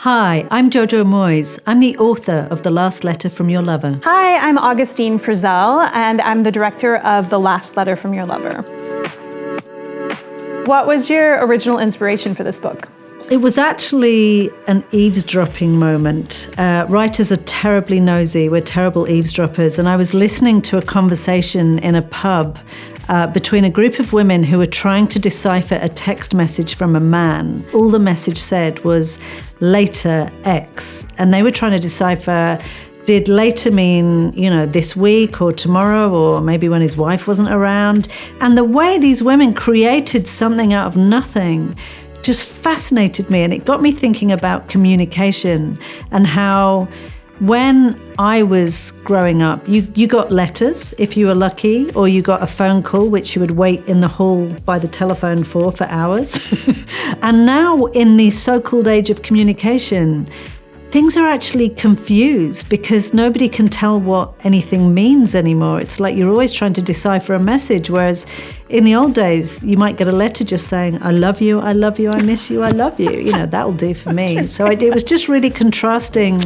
Hi, I'm Jojo Moyes. I'm the author of The Last Letter from Your Lover. Hi, I'm Augustine Frizzell, and I'm the director of The Last Letter from Your Lover. What was your original inspiration for this book? It was actually an eavesdropping moment. Writers are terribly nosy. We're terrible eavesdroppers. And I was listening to a conversation in a pub between a group of women who were trying to decipher a text message from a man. All the message said was later X. And they were trying to decipher, did later mean, this week or tomorrow or maybe when his wife wasn't around? And the way these women created something out of nothing just fascinated me. And it got me thinking about communication and how when I was growing up, you got letters if you were lucky, or you got a phone call, which you would wait in the hall by the telephone for hours. And now in the so-called age of communication, things are actually confused because nobody can tell what anything means anymore. It's like you're always trying to decipher a message, whereas in the old days, you might get a letter just saying, I love you, I miss you, I love you. That'll do for me. So it was just really contrasting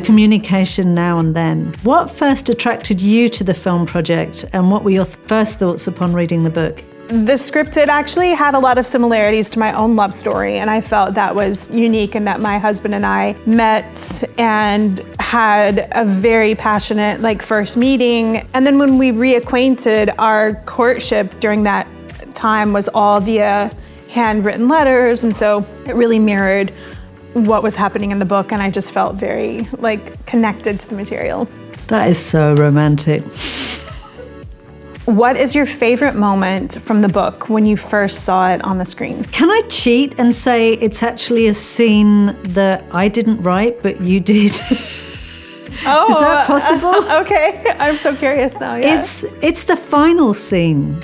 communication now and then. What first attracted you to the film project, and what were your first thoughts upon reading the book? The script, it actually had a lot of similarities to my own love story, and I felt that was unique and that my husband and I met and had a very passionate first meeting. And then when we reacquainted, our courtship during that time was all via handwritten letters, and so it really mirrored what was happening in the book, and I just felt very connected to the material. That is so romantic. What is your favorite moment from the book when you first saw it on the screen? Can I cheat and say it's actually a scene that I didn't write, but you did? Oh, is that possible? Okay, I'm so curious now. Yeah. It's the final scene,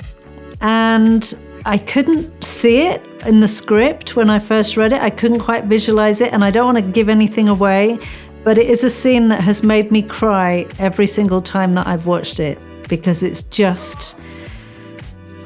and I couldn't see it in the script when I first read it. I couldn't quite visualize it, and I don't want to give anything away, but it is a scene that has made me cry every single time that I've watched it, because it's just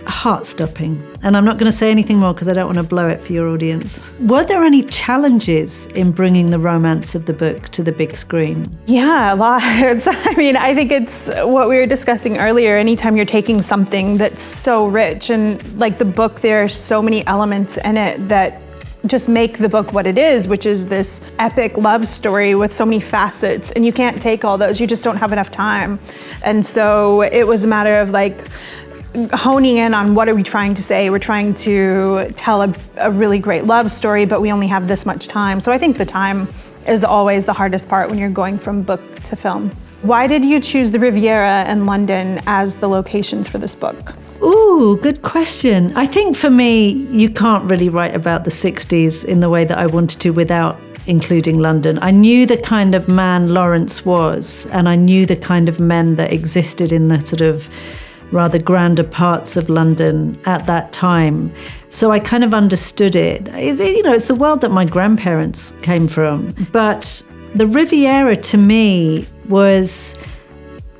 heart-stopping. And I'm not going to say anything more because I don't want to blow it for your audience. Were there any challenges in bringing the romance of the book to the big screen? Yeah, a lot. I think it's what we were discussing earlier. Anytime you're taking something that's so rich, and the book, there are so many elements in it that just make the book what it is, which is this epic love story with so many facets, and you can't take all those. You just don't have enough time. And so it was a matter of honing in on what are we trying to say. We're trying to tell a really great love story, but we only have this much time. So I think the time is always the hardest part when you're going from book to film. Why did you choose the Riviera and London as the locations for this book? Ooh, good question. I think for me, you can't really write about the 60s in the way that I wanted to without including London. I knew the kind of man Lawrence was, and I knew the kind of men that existed in the sort of rather grander parts of London at that time. So I kind of understood it. It's the world that my grandparents came from. But the Riviera to me was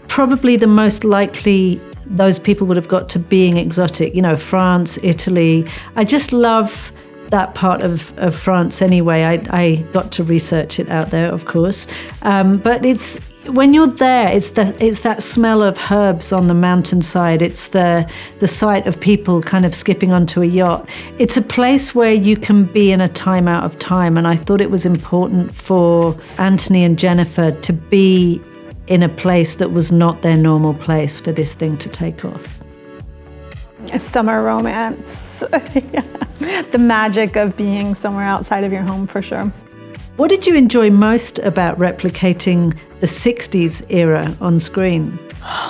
probably the most likely those people would have got to being exotic, France, Italy. I just love that part of France anyway. I got to research it out there, of course. But it's when you're there, it's that smell of herbs on the mountainside. It's the sight of people kind of skipping onto a yacht. It's a place where you can be in a time out of time. And I thought it was important for Anthony and Jennifer to be in a place that was not their normal place for this thing to take off. A summer romance. Yeah. The magic of being somewhere outside of your home, for sure. What did you enjoy most about replicating the 60s era on screen?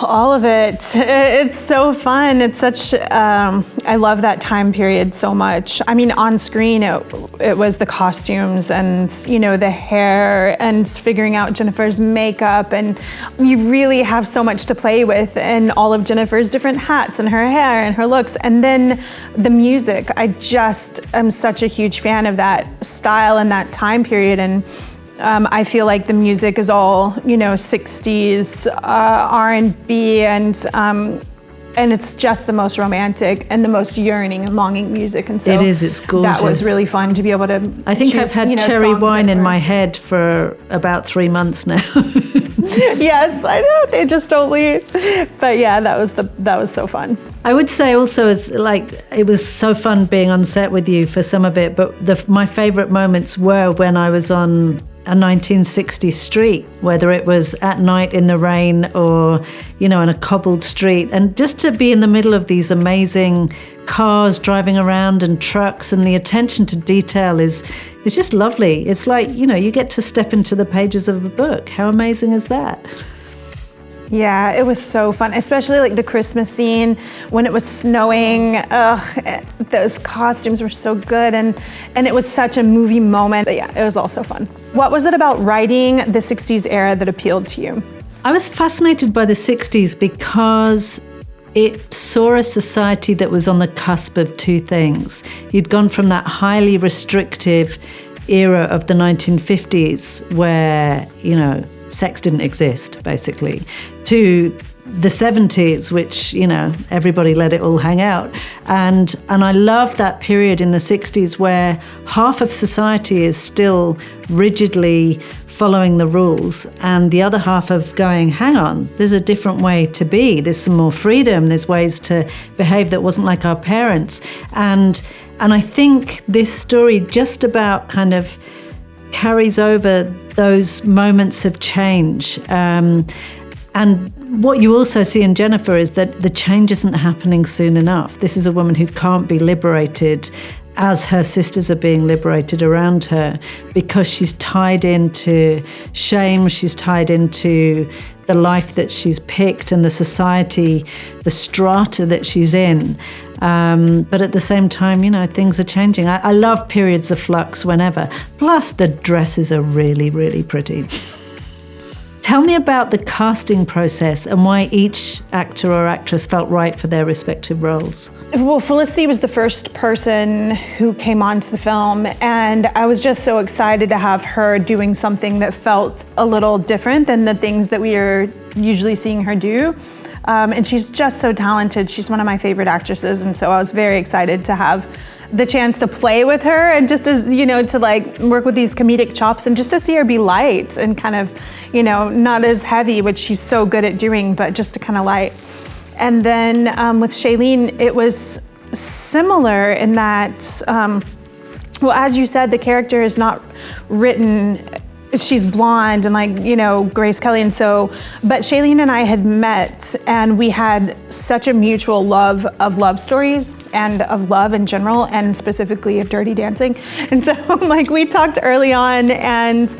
All of it. It's so fun. It's such, I love that time period so much. On screen, it was the costumes and, the hair and figuring out Jennifer's makeup. And you really have so much to play with in all of Jennifer's different hats and her hair and her looks. And then the music. I just am such a huge fan of that style and that time period. And I feel like the music is all, 60s R&B, and and it's just the most romantic and the most yearning and longing music. And so it's gorgeous. That was really fun to be able to I think choose, I've had Cherry Wine in my head for about 3 months now. Yes, I know, they just don't leave. But yeah, that was so fun. I would say also, it was so fun being on set with you for some of it, but my favorite moments were when I was on a 1960s street, whether it was at night in the rain or, on a cobbled street. And just to be in the middle of these amazing cars driving around and trucks, and the attention to detail is just lovely. It's like, you get to step into the pages of a book. How amazing is that? Yeah, it was so fun, especially like the Christmas scene when it was snowing. Those costumes were so good, and it was such a movie moment. But yeah, it was also fun. What was it about writing the 60s era that appealed to you? I was fascinated by the 60s because it saw a society that was on the cusp of two things. You'd gone from that highly restrictive era of the 1950s where, sex didn't exist, basically, to the 70s, which, everybody let it all hang out. And I love that period in the 60s where half of society is still rigidly following the rules, and the other half of going, hang on, there's a different way to be. There's some more freedom. There's ways to behave that wasn't like our parents. And I think this story just about kind of carries over those moments of change. And what you also see in Jennifer is that the change isn't happening soon enough. This is a woman who can't be liberated as her sisters are being liberated around her, because she's tied into shame, she's tied into the life that she's picked and the society, the strata that she's in. But at the same time, things are changing. I love periods of flux whenever. Plus, the dresses are really, really pretty. Tell me about the casting process and why each actor or actress felt right for their respective roles. Well, Felicity was the first person who came onto the film, and I was just so excited to have her doing something that felt a little different than the things that we are usually seeing her do. And she's just so talented. She's one of my favorite actresses, and so I was very excited to have the chance to play with her and just as, to like work with these comedic chops and just to see her be light and kind of, not as heavy, which she's so good at doing, but just to kind of light. And then with Shailene, it was similar in that, well, as you said, the character is not written. She's blonde and Grace Kelly, and so, but Shailene and I had met and we had such a mutual love of love stories and of love in general, and specifically of Dirty Dancing. And so we talked early on, and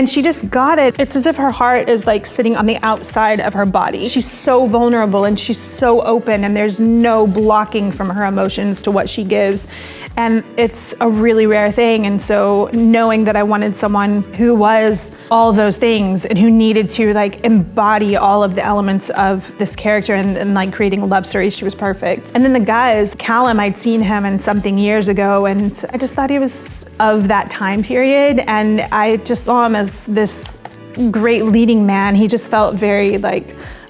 she just got it. It's as if her heart is sitting on the outside of her body. She's so vulnerable and she's so open, and there's no blocking from her emotions to what she gives. And it's a really rare thing. And so knowing that I wanted someone who was all those things and who needed to embody all of the elements of this character and creating a love story, she was perfect. And then the guys, Callum, I'd seen him in something years ago, and I just thought he was of that time period. And I just saw him as this great leading man. He just felt very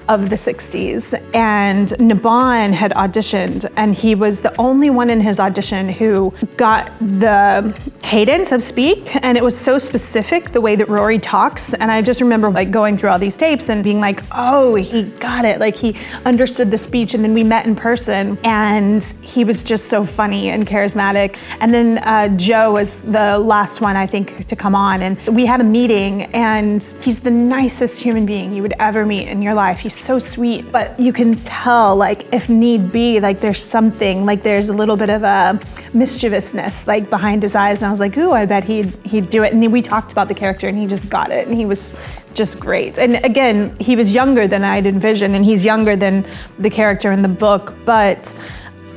of the 60s. And Naban had auditioned, and he was the only one in his audition who got the cadence of speak, and it was so specific the way that Rory talks. And I just remember going through all these tapes and being oh, he got it. He understood the speech. And then we met in person, and he was just so funny and charismatic. And then Joe was the last one, I think, to come on, and we had a meeting, and he's the nicest human being you would ever meet in your life. He's so sweet, but you can tell, if need be, there's something, there's a little bit of a mischievousness, behind his eyes. And I was ooh, I bet he'd do it. And then we talked about the character, and he just got it, and he was just great. And again, he was younger than I'd envisioned, and he's younger than the character in the book, but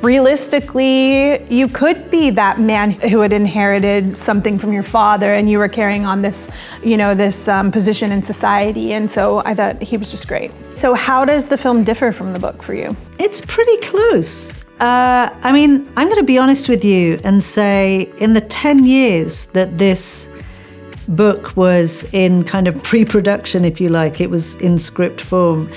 realistically, you could be that man who had inherited something from your father, and you were carrying on this, this position in society. And so I thought he was just great. So how does the film differ from the book for you? It's pretty close. I'm going to be honest with you and say in the 10 years that this book was in kind of pre-production, if you like, it was in script form,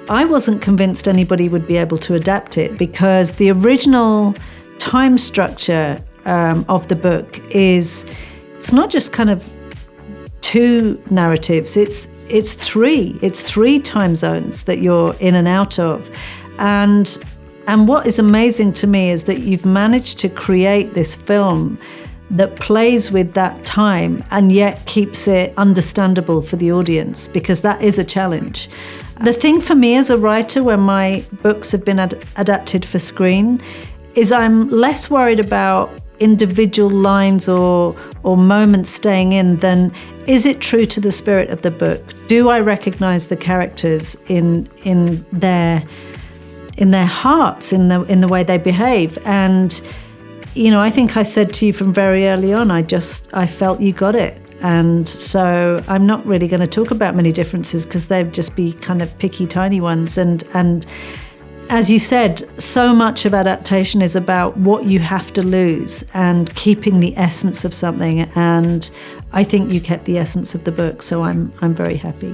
I wasn't convinced anybody would be able to adapt it, because the original time structure of the book it's not just kind of two narratives, it's three time zones that you're in and out of. And what is amazing to me is that you've managed to create this film that plays with that time and yet keeps it understandable for the audience, because that is a challenge. The thing for me as a writer, when my books have been adapted for screen, is I'm less worried about individual lines or moments staying in than, is it true to the spirit of the book? Do I recognize the characters in their hearts, in the way they behave? And I think I said to you from very early on, I felt you got it. And so I'm not really going to talk about many differences, because they'd just be kind of picky, tiny ones. And as you said, so much of adaptation is about what you have to lose and keeping the essence of something. And I think you kept the essence of the book, so I'm very happy.